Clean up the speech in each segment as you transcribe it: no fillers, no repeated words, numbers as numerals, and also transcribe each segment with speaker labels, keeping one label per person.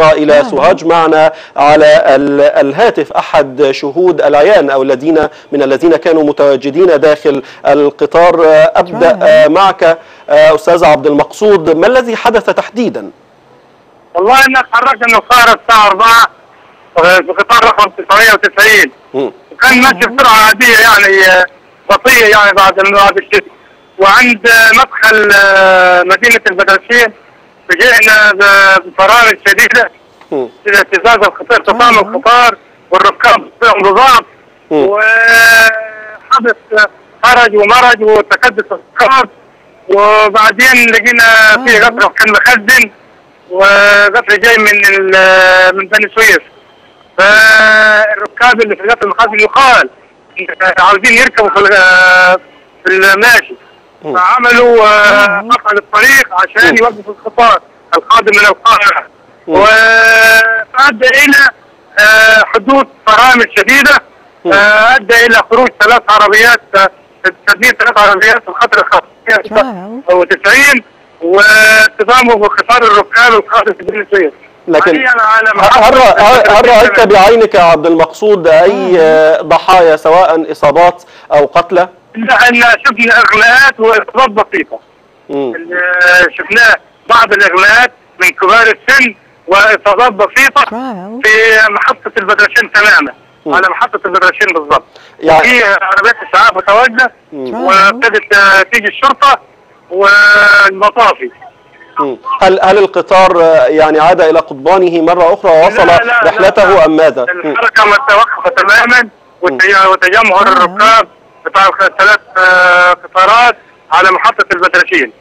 Speaker 1: إلى سوهاج. معنا على الهاتف أحد شهود العيان أو الذين كانوا متواجدين داخل القطار. أبدأ معك أستاذ عبد المقصود، ما الذي حدث تحديدا؟
Speaker 2: والله إن تحركنا النقارة الساعة 4 في قطار رقم 990 وكان ماشي بسرعة عادية يعني بطيئة يعني بعد الشتاء، وعند مدخل مدينة البدرشين فجئنا بفرامل شديدة اهتزاز القطار، ارتطام القطار والركاب بضعف، وحدث خرج ومرج وتكدس القطار، وبعدين لقينا في قطر كان مخزن وقطر جاي من بني سويف، فالركاب اللي في قطر المخزن يقال عاوزين يركبوا في الماشي، فعملوا قطع للطريق عشان يوقفوا القطار القادم من القاهرة، وأدى إلى حدوث فرامل شديدة، أدى إلى خروج 3 عربيات، تدمير 3 عربيات في الخط 95 واصطدامه بقطار الركاب القادم في بني سويف.
Speaker 1: لكن هل رأيت بعينك يا عبد المقصود أي ضحايا سواء إصابات أو قتلى؟
Speaker 2: احنا شفنا إغلاقات وإصابات بسيطة. شفناه بعض الإغلاقات من كبار السن وإصابات بسيطة في محطة البدرشين تماما، على محطة البدرشين بالضبط. يعني في عربيات إسعاف متواجدة وابتدت تيجي الشرطة والمطافي.
Speaker 1: هل القطار يعني عاد إلى قضبانه مرة أخرى ووصل رحلته أم ماذا؟
Speaker 2: الحركة متوقفة تماما، وتجمهر الركاب بتاع 3 قطارات على محطة البدرشين.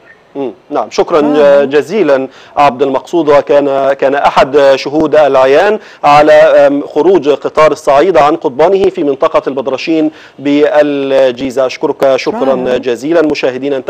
Speaker 1: نعم، شكرا جزيلا عبد المقصود، وكان أحد شهود العيان على خروج قطار الصعيدة عن قضبانه في منطقة البدرشين بالجيزة. أشكرك شكرا جزيلا. مشاهدينا